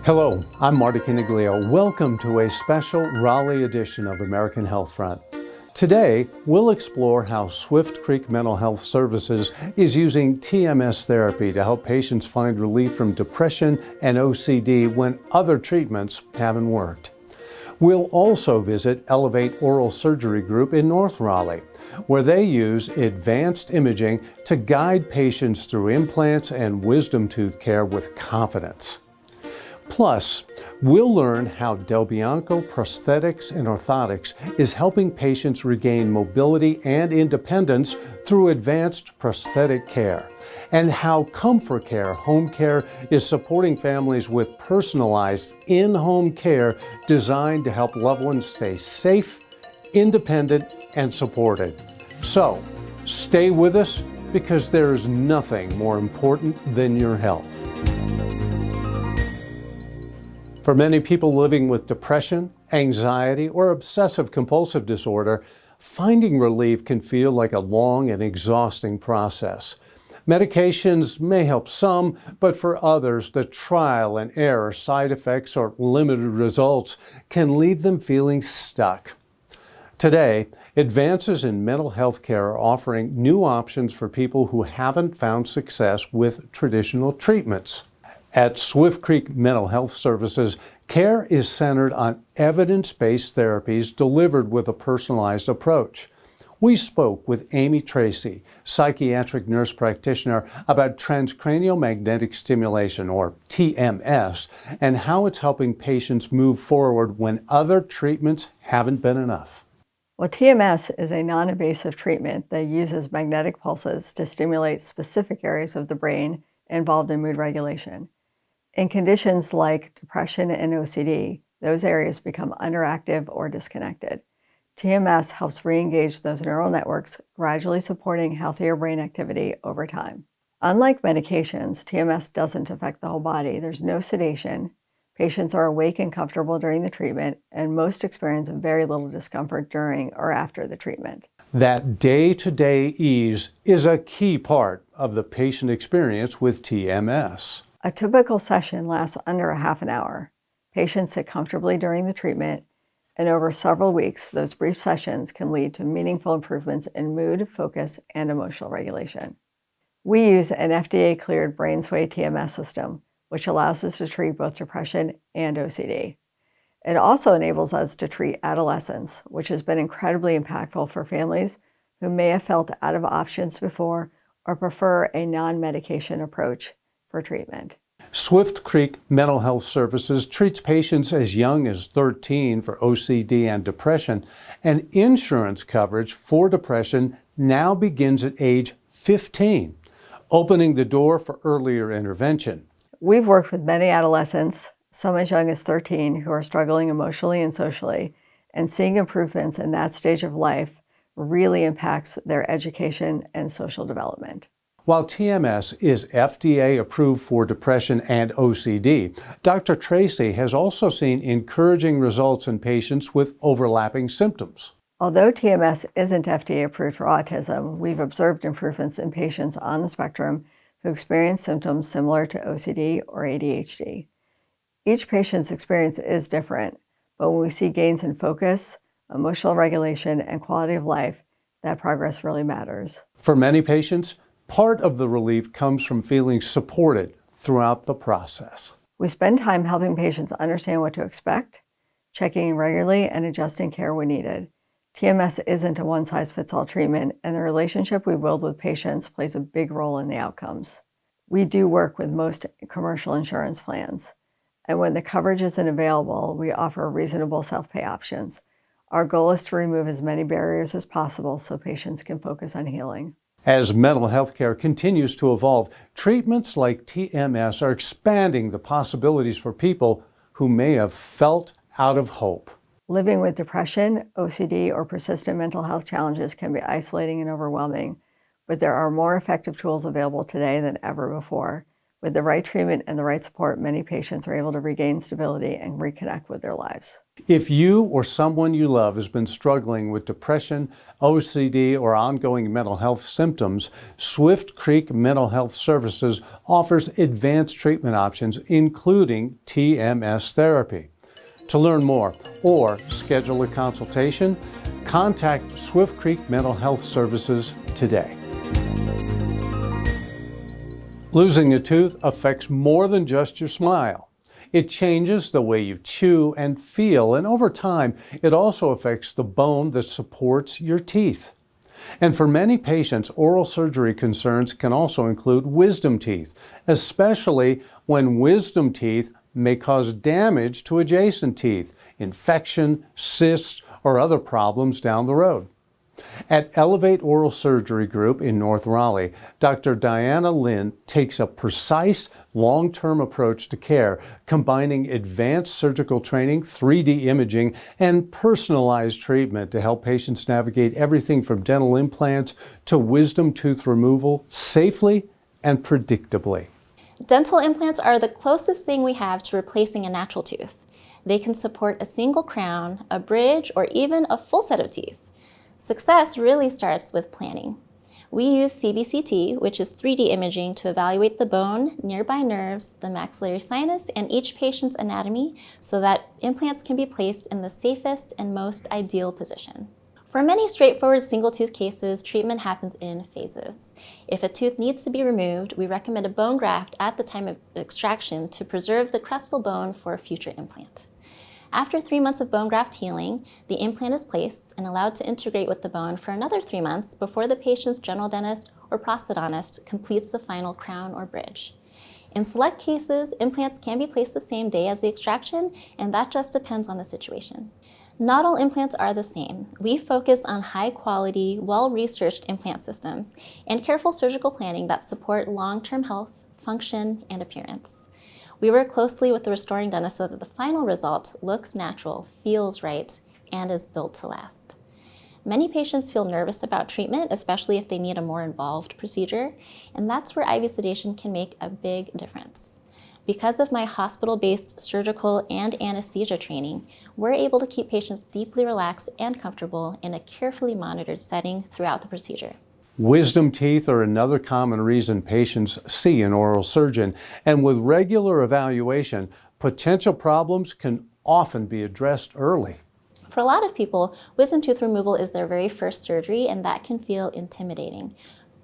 Hello, I'm Marty Caniglio. Welcome to a special Raleigh edition of American Health Front. Today, we'll explore how Swift Creek Mental Health Services is using TMS therapy to help patients find relief from depression and OCD when other treatments haven't worked. We'll also visit Elevate Oral Surgery Group in North Raleigh, where they use advanced imaging to guide patients through implants and wisdom tooth care with confidence. Plus, we'll learn how Bianco Prosthetics and Orthotics is helping patients regain mobility and independence through advanced prosthetic care, and how Comfort Care Home Care is supporting families with personalized in-home care designed to help loved ones stay safe, independent, and supported. So, stay with us because there is nothing more important than your health. For many people living with depression, anxiety, or obsessive-compulsive disorder, finding relief can feel like a long and exhausting process. Medications may help some, but for others, the trial and error, side effects, or limited results can leave them feeling stuck. Today, advances in mental health care are offering new options for people who haven't found success with traditional treatments. At Swift Creek Mental Health Services, care is centered on evidence-based therapies delivered with a personalized approach. We spoke with Amy Tracy, psychiatric nurse practitioner, about transcranial magnetic stimulation, or TMS, and how it's helping patients move forward when other treatments haven't been enough. Well, TMS is a non-invasive treatment that uses magnetic pulses to stimulate specific areas of the brain involved in mood regulation. In conditions like depression and OCD, those areas become underactive or disconnected. TMS helps re-engage those neural networks, gradually supporting healthier brain activity over time. Unlike medications, TMS doesn't affect the whole body. There's no sedation. Patients are awake and comfortable during the treatment, and most experience very little discomfort during or after the treatment. That day-to-day ease is a key part of the patient experience with TMS. A typical session lasts under a half an hour. Patients sit comfortably during the treatment, and over several weeks, those brief sessions can lead to meaningful improvements in mood, focus, and emotional regulation. We use an FDA-cleared BrainsWay TMS system, which allows us to treat both depression and OCD. It also enables us to treat adolescents, which has been incredibly impactful for families who may have felt out of options before or prefer a non-medication approach for treatment. Swift Creek Mental Health Services treats patients as young as 13 for OCD and depression, and insurance coverage for depression now begins at age 15, opening the door for earlier intervention. We've worked with many adolescents, some as young as 13, who are struggling emotionally and socially, and seeing improvements in that stage of life really impacts their education and social development. While TMS is FDA approved for depression and OCD, Dr. Tracy has also seen encouraging results in patients with overlapping symptoms. Although TMS isn't FDA approved for autism, we've observed improvements in patients on the spectrum who experience symptoms similar to OCD or ADHD. Each patient's experience is different, but when we see gains in focus, emotional regulation, and quality of life, that progress really matters. For many patients, part of the relief comes from feeling supported throughout the process. We spend time helping patients understand what to expect, checking in regularly, and adjusting care when needed. TMS isn't a one-size-fits-all treatment, and the relationship we build with patients plays a big role in the outcomes. We do work with most commercial insurance plans, and when the coverage isn't available, we offer reasonable self-pay options. Our goal is to remove as many barriers as possible so patients can focus on healing. As mental health care continues to evolve, treatments like TMS are expanding the possibilities for people who may have felt out of hope. Living with depression, OCD, or persistent mental health challenges can be isolating and overwhelming, but there are more effective tools available today than ever before. With the right treatment and the right support, many patients are able to regain stability and reconnect with their lives. If you or someone you love has been struggling with depression, OCD, or ongoing mental health symptoms, Swift Creek Mental Health Services offers advanced treatment options, including TMS therapy. To learn more or schedule a consultation, contact Swift Creek Mental Health Services today. Losing a tooth affects more than just your smile. It changes the way you chew and feel, and over time, it also affects the bone that supports your teeth. And for many patients, oral surgery concerns can also include wisdom teeth, especially when wisdom teeth may cause damage to adjacent teeth, infection, cysts, or other problems down the road. At Elevate Oral Surgery Group in North Raleigh, Dr. Diana Lynn takes a precise, long-term approach to care, combining advanced surgical training, 3D imaging, and personalized treatment to help patients navigate everything from dental implants to wisdom tooth removal safely and predictably. Dental implants are the closest thing we have to replacing a natural tooth. They can support a single crown, a bridge, or even a full set of teeth. Success really starts with planning. We use CBCT, which is 3D imaging, to evaluate the bone, nearby nerves, the maxillary sinus, and each patient's anatomy so that implants can be placed in the safest and most ideal position. For many straightforward single-tooth cases, treatment happens in phases. If a tooth needs to be removed, we recommend a bone graft at the time of extraction to preserve the crestal bone for a future implant. After 3 months of bone graft healing, the implant is placed and allowed to integrate with the bone for another 3 months before the patient's general dentist or prosthodontist completes the final crown or bridge. In select cases, implants can be placed the same day as the extraction, and that just depends on the situation. Not all implants are the same. We focus on high-quality, well-researched implant systems and careful surgical planning that support long-term health, function, and appearance. We work closely with the restoring dentist so that the final result looks natural, feels right, and is built to last. Many patients feel nervous about treatment, especially if they need a more involved procedure, and that's where IV sedation can make a big difference. Because of my hospital-based surgical and anesthesia training, we're able to keep patients deeply relaxed and comfortable in a carefully monitored setting throughout the procedure. Wisdom teeth are another common reason patients see an oral surgeon, and with regular evaluation, potential problems can often be addressed early. For a lot of people, wisdom tooth removal is their very first surgery, and that can feel intimidating.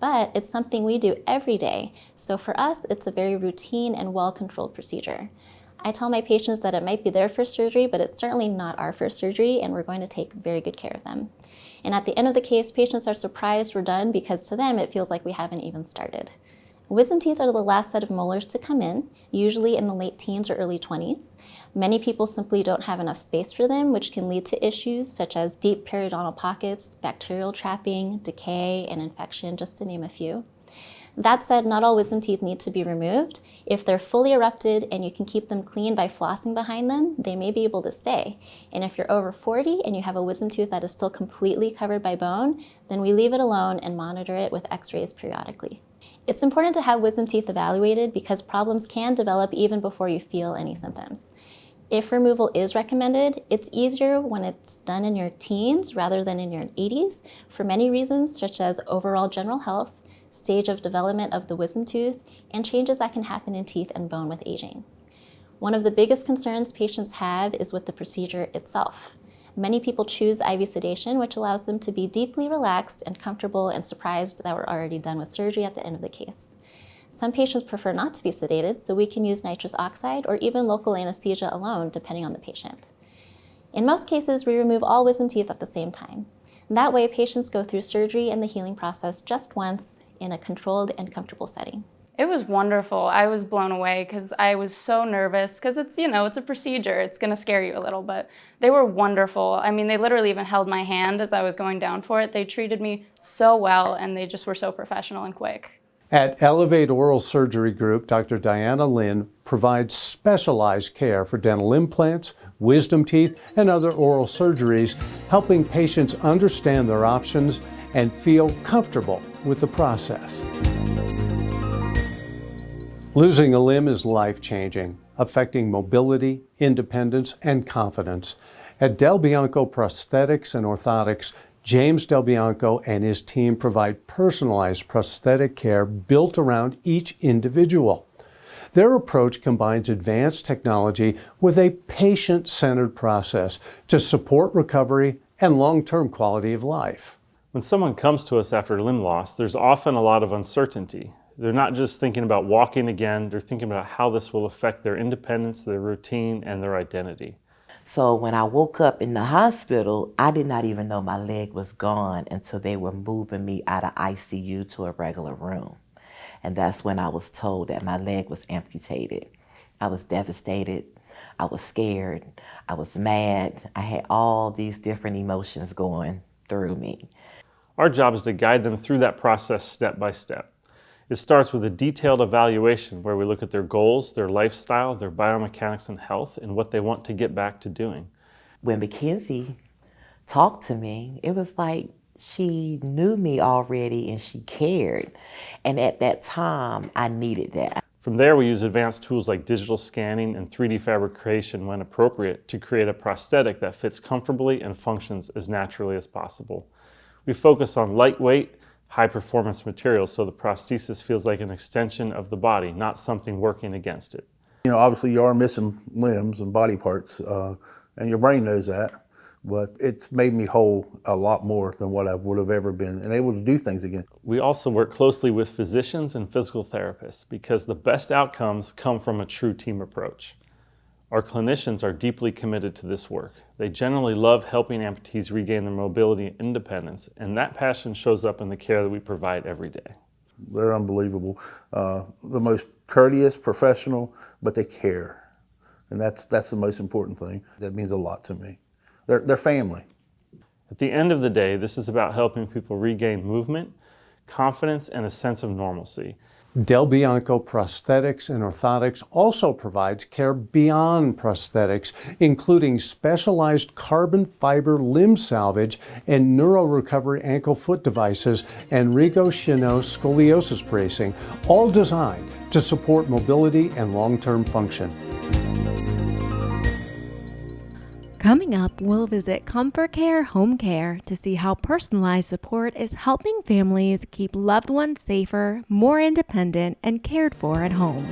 But it's something we do every day, so for us, it's a very routine and well-controlled procedure. I tell my patients that it might be their first surgery, but it's certainly not our first surgery, and we're going to take very good care of them. And at the end of the case, patients are surprised we're done because to them, it feels like we haven't even started. Wisdom teeth are the last set of molars to come in, usually in the late teens or early 20s. Many people simply don't have enough space for them, which can lead to issues such as deep periodontal pockets, bacterial trapping, decay, and infection, just to name a few. That said, not all wisdom teeth need to be removed. If they're fully erupted and you can keep them clean by flossing behind them, they may be able to stay. And if you're over 40 and you have a wisdom tooth that is still completely covered by bone, then we leave it alone and monitor it with x-rays periodically. It's important to have wisdom teeth evaluated because problems can develop even before you feel any symptoms. If removal is recommended, it's easier when it's done in your teens rather than in your 80s for many reasons, such as overall general health, stage of development of the wisdom tooth, and changes that can happen in teeth and bone with aging. One of the biggest concerns patients have is with the procedure itself. Many people choose IV sedation, which allows them to be deeply relaxed and comfortable and surprised that we're already done with surgery at the end of the case. Some patients prefer not to be sedated, so we can use nitrous oxide or even local anesthesia alone, depending on the patient. In most cases, we remove all wisdom teeth at the same time. That way, patients go through surgery and the healing process just once in a controlled and comfortable setting. It was wonderful. I was blown away because I was so nervous because it's a procedure. It's going to scare you a little, but they were wonderful. I mean, they literally even held my hand as I was going down for it. They treated me so well and they just were so professional and quick. At Elevate Oral Surgery Group, Dr. Diana Lynn provides specialized care for dental implants, wisdom teeth, and other oral surgeries, helping patients understand their options and feel comfortable with the process. Losing a limb is life-changing, affecting mobility, independence, and confidence. At Bianco Prosthetics and Orthotics, James Bianco and his team provide personalized prosthetic care built around each individual. Their approach combines advanced technology with a patient-centered process to support recovery and long-term quality of life. When someone comes to us after limb loss, there's often a lot of uncertainty. They're not just thinking about walking again, they're thinking about how this will affect their independence, their routine, and their identity. So when I woke up in the hospital, I did not even know my leg was gone until they were moving me out of ICU to a regular room. And that's when I was told that my leg was amputated. I was devastated. I was scared. I was mad. I had all these different emotions going through me. Our job is to guide them through that process step by step. It starts with a detailed evaluation where we look at their goals, their lifestyle, their biomechanics and health, and what they want to get back to doing. When Mackenzie talked to me, it was like she knew me already and she cared. And at that time, I needed that. From there, we use advanced tools like digital scanning and 3D fabrication when appropriate to create a prosthetic that fits comfortably and functions as naturally as possible. We focus on lightweight, high-performance materials so the prosthesis feels like an extension of the body, not something working against it. You know, obviously you are missing limbs and body parts, and your brain knows that, but it's made me whole a lot more than what I would have ever been and able to do things again. We also work closely with physicians and physical therapists because the best outcomes come from a true team approach. Our clinicians are deeply committed to this work. They generally love helping amputees regain their mobility and independence, and that passion shows up in the care that we provide every day. They're unbelievable. The most courteous, professional, but they care. And that's the most important thing. That means a lot to me. They're family. At the end of the day, this is about helping people regain movement, confidence, and a sense of normalcy. Bianco Prosthetics and Orthotics also provides care beyond prosthetics, including specialized carbon fiber limb salvage and neuro-recovery ankle-foot devices and scoliosis bracing, all designed to support mobility and long-term function. Coming up, we'll visit Comfort Care Home Care to see how personalized support is helping families keep loved ones safer, more independent, and cared for at home.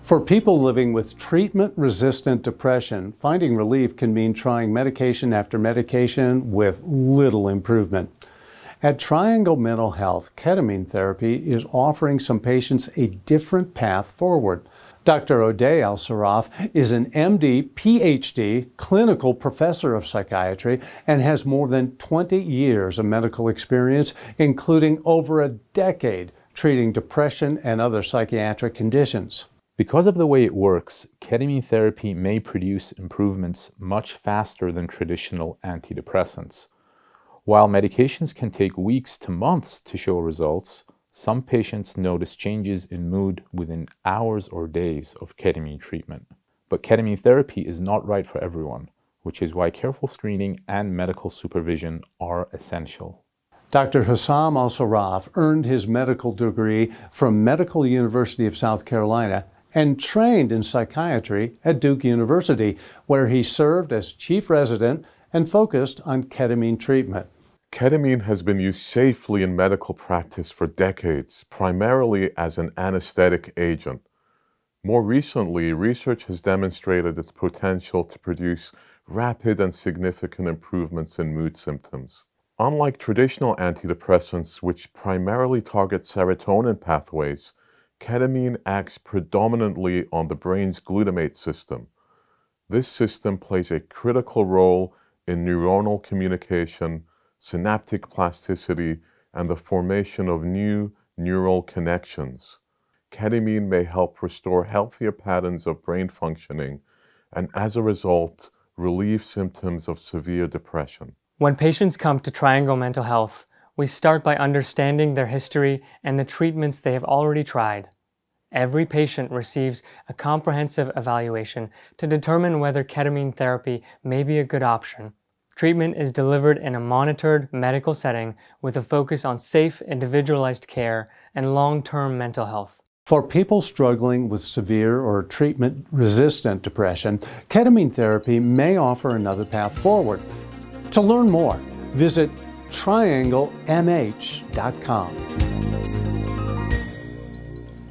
For people living with treatment-resistant depression, finding relief can mean trying medication after medication with little improvement. At Triangle Mental Health, ketamine therapy is offering some patients a different path forward. Dr. Odeh Al-Sarraf is an MD, PhD, clinical professor of psychiatry and has more than 20 years of medical experience, including over a decade treating depression and other psychiatric conditions. Because of the way it works, ketamine therapy may produce improvements much faster than traditional antidepressants. While medications can take weeks to months to show results, some patients notice changes in mood within hours or days of ketamine treatment. But ketamine therapy is not right for everyone, which is why careful screening and medical supervision are essential. Dr. Hussam Al-Sarraf earned his medical degree from Medical University of South Carolina and trained in psychiatry at Duke University, where he served as chief resident and focused on ketamine treatment. Ketamine has been used safely in medical practice for decades, primarily as an anesthetic agent. More recently, research has demonstrated its potential to produce rapid and significant improvements in mood symptoms. Unlike traditional antidepressants, which primarily target serotonin pathways, ketamine acts predominantly on the brain's glutamate system. This system plays a critical role in neuronal communication, synaptic plasticity, and the formation of new neural connections. Ketamine may help restore healthier patterns of brain functioning and, as a result, relieve symptoms of severe depression. When patients come to Triangle Mental Health, we start by understanding their history and the treatments they have already tried. Every patient receives a comprehensive evaluation to determine whether ketamine therapy may be a good option. Treatment is delivered in a monitored medical setting with a focus on safe, individualized care and long-term mental health. For people struggling with severe or treatment-resistant depression, ketamine therapy may offer another path forward. To learn more, visit trianglemh.com.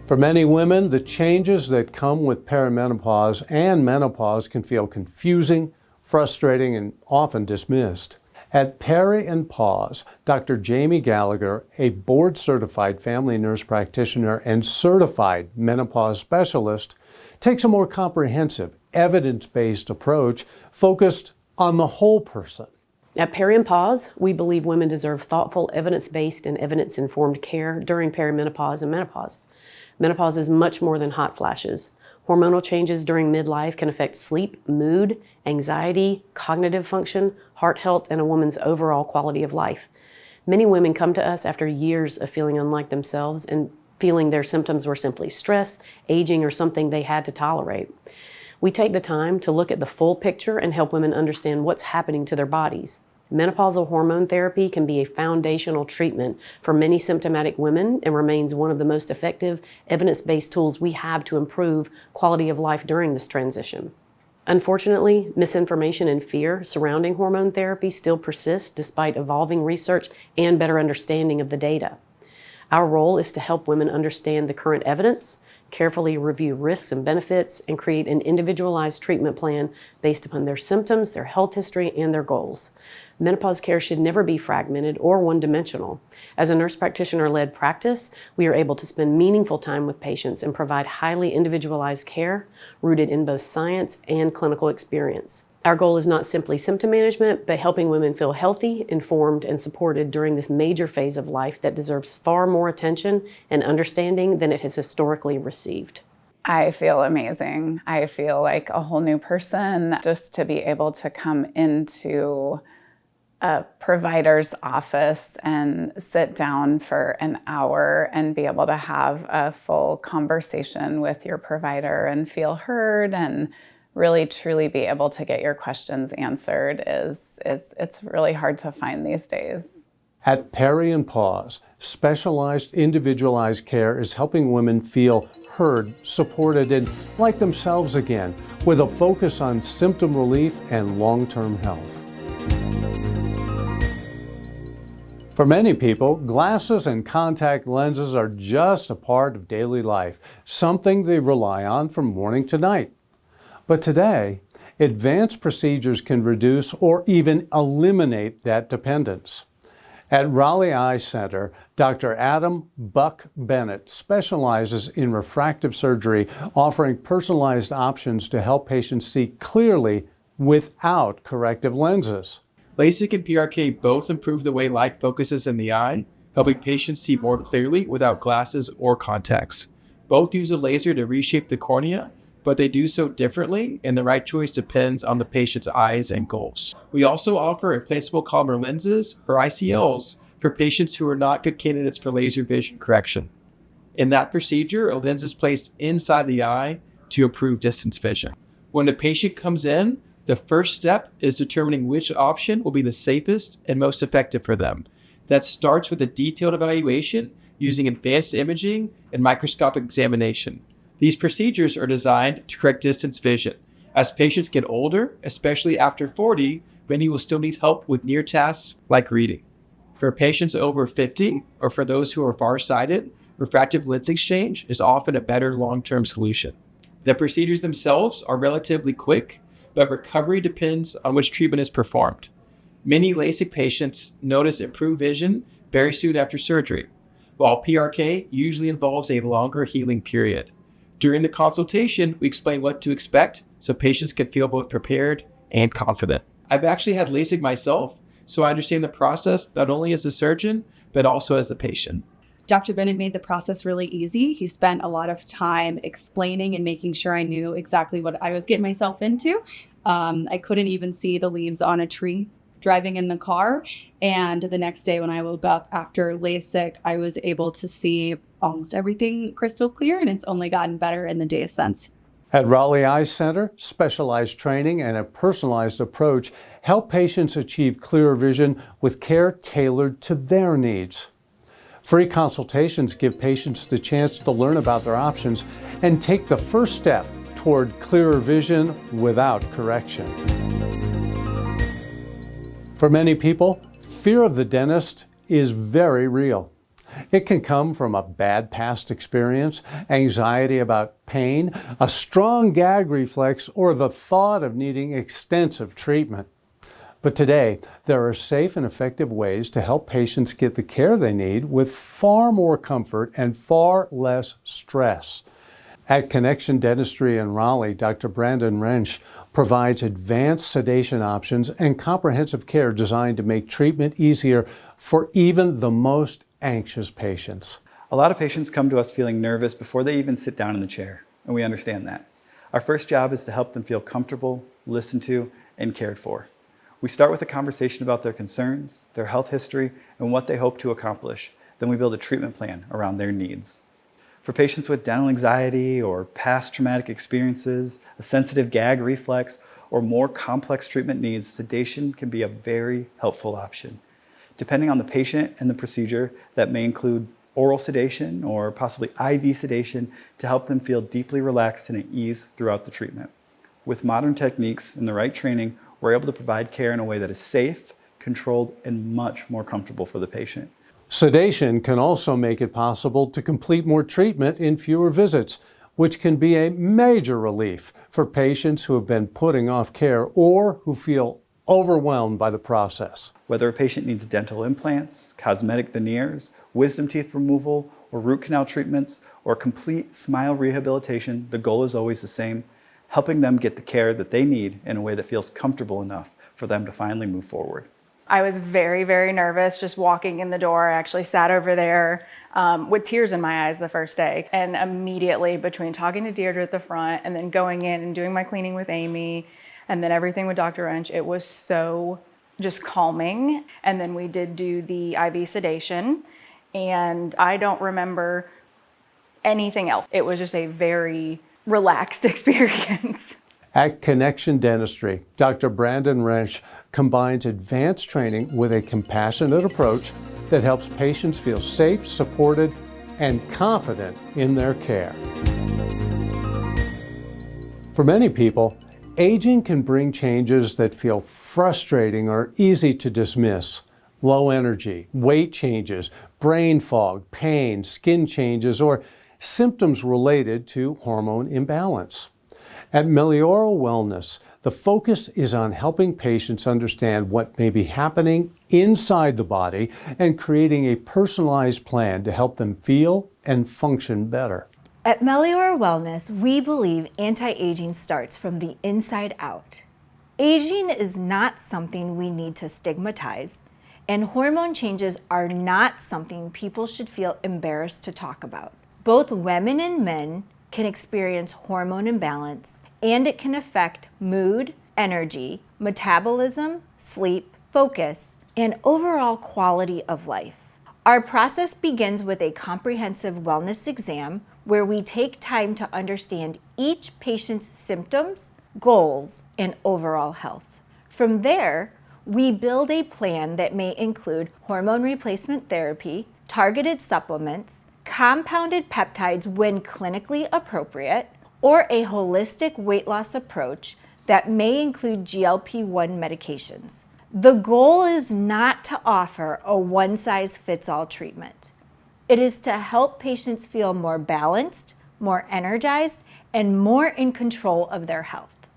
For many women, the changes that come with perimenopause and menopause can feel confusing, frustrating, and often dismissed. At Peri and Pause, Dr. Jamie Gallagher, a board-certified family nurse practitioner and certified menopause specialist, takes a more comprehensive, evidence-based approach focused on the whole person. At Peri and Pause, we believe women deserve thoughtful, evidence-based and evidence-informed care during perimenopause and menopause. Menopause is much more than hot flashes. Hormonal changes during midlife can affect sleep, mood, anxiety, cognitive function, heart health, and a woman's overall quality of life. Many women come to us after years of feeling unlike themselves and feeling their symptoms were simply stress, aging, or something they had to tolerate. We take the time to look at the full picture and help women understand what's happening to their bodies. Menopausal hormone therapy can be a foundational treatment for many symptomatic women and remains one of the most effective evidence-based tools we have to improve quality of life during this transition. Unfortunately, misinformation and fear surrounding hormone therapy still persists despite evolving research and better understanding of the data. Our role is to help women understand the current evidence, carefully review risks and benefits, and create an individualized treatment plan based upon their symptoms, their health history, and their goals. Menopause care should never be fragmented or one-dimensional. As a nurse practitioner-led practice, we are able to spend meaningful time with patients and provide highly individualized care rooted in both science and clinical experience. Our goal is not simply symptom management, but helping women feel healthy, informed, and supported during this major phase of life that deserves far more attention and understanding than it has historically received. I feel amazing. I feel like a whole new person just to be able to come into a provider's office and sit down for an hour and be able to have a full conversation with your provider and feel heard and really truly be able to get your questions answered it's really hard to find these days. At Peri and Pause, specialized individualized care is helping women feel heard, supported, and like themselves again, with a focus on symptom relief and long-term health. For many people, glasses and contact lenses are just a part of daily life, something they rely on from morning to night. But today, advanced procedures can reduce or even eliminate that dependence. At Raleigh Eye Center, Dr. Adam Buck Bennett specializes in refractive surgery, offering personalized options to help patients see clearly without corrective lenses. LASIK and PRK both improve the way light focuses in the eye, helping patients see more clearly without glasses or contacts. Both use a laser to reshape the cornea, but they do so differently, and the right choice depends on the patient's eyes and goals. We also offer implantable polymer lenses, or ICLs, for patients who are not good candidates for laser vision correction. In that procedure, a lens is placed inside the eye to improve distance vision. When the patient comes in, the first step is determining which option will be the safest and most effective for them. That starts with a detailed evaluation using advanced imaging and microscopic examination. These procedures are designed to correct distance vision. As patients get older, especially after 40, many will still need help with near tasks like reading. For patients over 50, or for those who are farsighted, refractive lens exchange is often a better long-term solution. The procedures themselves are relatively quick, but recovery depends on which treatment is performed. Many LASIK patients notice improved vision very soon after surgery, while PRK usually involves a longer healing period. During the consultation, we explain what to expect so patients can feel both prepared and confident. I've actually had LASIK myself, so I understand the process not only as a surgeon, but also as the patient. Dr. Bennett made the process really easy. He spent a lot of time explaining and making sure I knew exactly what I was getting myself into. I couldn't even see the leaves on a tree driving in the car. And the next day when I woke up after LASIK, I was able to see almost everything crystal clear, and it's only gotten better in the days since. At Raleigh Eye Center, specialized training and a personalized approach help patients achieve clearer vision with care tailored to their needs. Free consultations give patients the chance to learn about their options and take the first step toward clearer vision without correction. For many people, fear of the dentist is very real. It can come from a bad past experience, anxiety about pain, a strong gag reflex, or the thought of needing extensive treatment. But today, there are safe and effective ways to help patients get the care they need with far more comfort and far less stress. At Connection Dentistry in Raleigh, Dr. Brandon Wrench provides advanced sedation options and comprehensive care designed to make treatment easier for even the most anxious patients. A lot of patients come to us feeling nervous before they even sit down in the chair, and we understand that. Our first job is to help them feel comfortable, listened to, and cared for. We start with a conversation about their concerns, their health history, and what they hope to accomplish. Then we build a treatment plan around their needs. For patients with dental anxiety or past traumatic experiences, a sensitive gag reflex, or more complex treatment needs, sedation can be a very helpful option. Depending on the patient and the procedure, that may include oral sedation or possibly IV sedation to help them feel deeply relaxed and at ease throughout the treatment. With modern techniques and the right training, we're able to provide care in a way that is safe, controlled, and much more comfortable for the patient. Sedation can also make it possible to complete more treatment in fewer visits, which can be a major relief for patients who have been putting off care or who feel overwhelmed by the process. Whether a patient needs dental implants, cosmetic veneers, wisdom teeth removal, or root canal treatments, or complete smile rehabilitation, the goal is always the same: helping them get the care that they need in a way that feels comfortable enough for them to finally move forward. I was very, very nervous just walking in the door. I actually sat over there with tears in my eyes the first day. And immediately between talking to Deirdre at the front and then going in and doing my cleaning with Amy and then everything with Dr. Wrench, it was so just calming. And then we did do the IV sedation, and I don't remember anything else. It was just a very relaxed experience. At Connection Dentistry, Dr. Brandon Wrench combines advanced training with a compassionate approach that helps patients feel safe, supported, and confident in their care. For many people, aging can bring changes that feel frustrating or easy to dismiss. Low energy, weight changes, brain fog, pain, skin changes, or symptoms related to hormone imbalance. At Melioral Wellness, the focus is on helping patients understand what may be happening inside the body and creating a personalized plan to help them feel and function better. At Melior Wellness, we believe anti-aging starts from the inside out. Aging is not something we need to stigmatize, and hormone changes are not something people should feel embarrassed to talk about. Both women and men can experience hormone imbalance, and it can affect mood, energy, metabolism, sleep, focus, and overall quality of life. Our process begins with a comprehensive wellness exam where we take time to understand each patient's symptoms, goals, and overall health. From there, we build a plan that may include hormone replacement therapy, targeted supplements, compounded peptides when clinically appropriate, or a holistic weight loss approach that may include GLP-1 medications. The goal is not to offer a one-size-fits-all treatment. It is to help patients feel more balanced, more energized, and more in control of their health.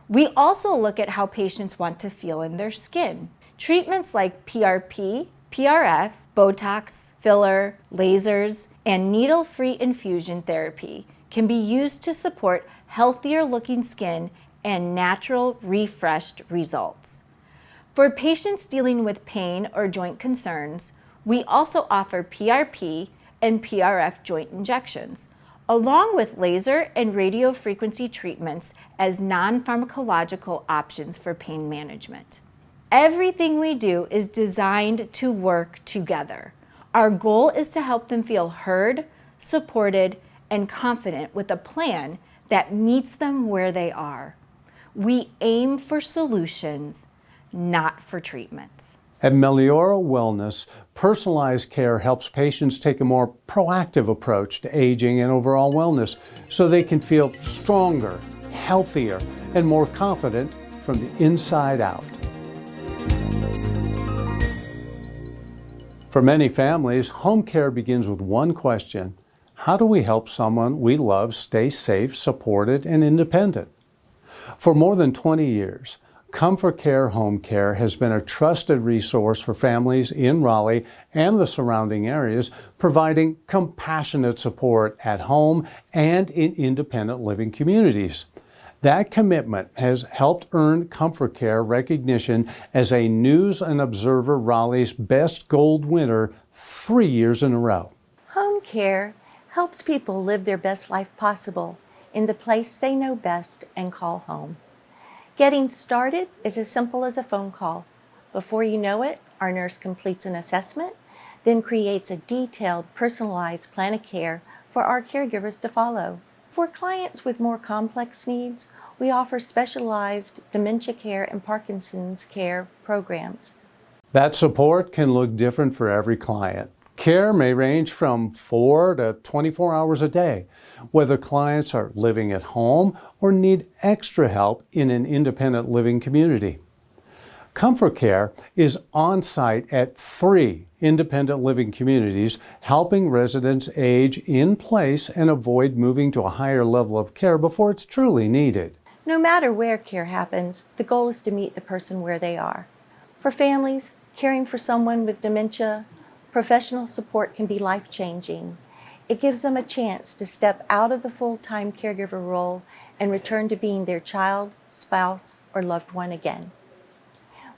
We also look at how patients want to feel in their skin. Treatments like PRP, PRF, Botox, filler, lasers, and needle-free infusion therapy can be used to support healthier looking skin and natural, refreshed results. For patients dealing with pain or joint concerns, we also offer PRP and PRF joint injections, along with laser and radiofrequency treatments as non-pharmacological options for pain management. Everything we do is designed to work together. Our goal is to help them feel heard, supported, and confident with a plan that meets them where they are. We aim for solutions, not for treatments. At Meliora Wellness, personalized care helps patients take a more proactive approach to aging and overall wellness so they can feel stronger, healthier, and more confident from the inside out. For many families, home care begins with one question: how do we help someone we love stay safe, supported, and independent? For more than 20 years, Comfort Care Home Care has been a trusted resource for families in Raleigh and the surrounding areas, providing compassionate support at home and in independent living communities. That commitment has helped earn Comfort Care recognition as a News and Observer Raleigh's Best Gold winner 3 years in a row. Home care helps people live their best life possible in the place they know best and call home. Getting started is as simple as a phone call. Before you know it, our nurse completes an assessment, then creates a detailed, personalized plan of care for our caregivers to follow. For clients with more complex needs, we offer specialized dementia care and Parkinson's care programs. That support can look different for every client. Care may range from 4 to 24 hours a day, whether clients are living at home or need extra help in an independent living community. Comfort Care is on-site at 3 independent living communities, helping residents age in place and avoid moving to a higher level of care before it's truly needed. No matter where care happens, the goal is to meet the person where they are. For families, caring for someone with dementia, professional support can be life-changing. It gives them a chance to step out of the full-time caregiver role and return to being their child, spouse, or loved one again.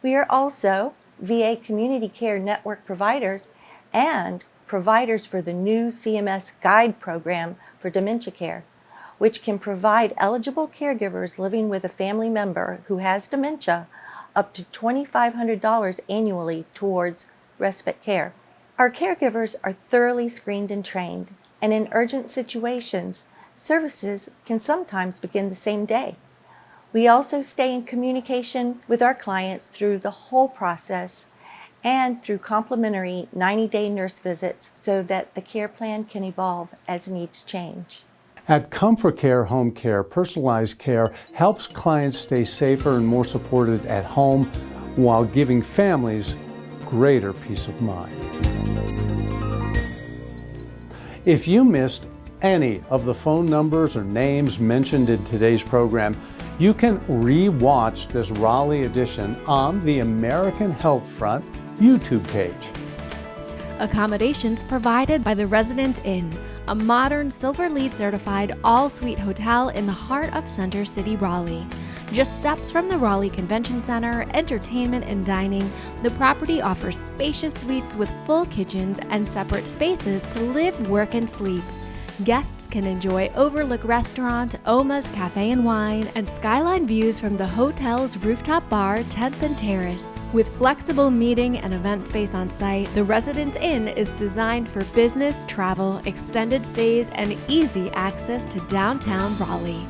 We are also VA Community Care Network providers and providers for the new CMS Guide program for dementia care, which can provide eligible caregivers living with a family member who has dementia up to $2,500 annually towards respite care. Our caregivers are thoroughly screened and trained, and in urgent situations, services can sometimes begin the same day. We also stay in communication with our clients through the whole process and through complimentary 90-day nurse visits so that the care plan can evolve as needs change. At Comfort Care Home Care, personalized care helps clients stay safer and more supported at home while giving families greater peace of mind. If you missed any of the phone numbers or names mentioned in today's program, you can re-watch this Raleigh edition on the American Health Front YouTube page. Accommodations provided by the Residence Inn, a modern Silver LEED certified all-suite hotel in the heart of Center City, Raleigh. Just steps from the Raleigh Convention Center, entertainment and dining, the property offers spacious suites with full kitchens and separate spaces to live, work, and sleep. Guests can enjoy Overlook Restaurant, Oma's Cafe and Wine, and skyline views from the hotel's rooftop bar, 10th and Terrace. With flexible meeting and event space on site, the Residence Inn is designed for business, travel, extended stays, and easy access to downtown Raleigh.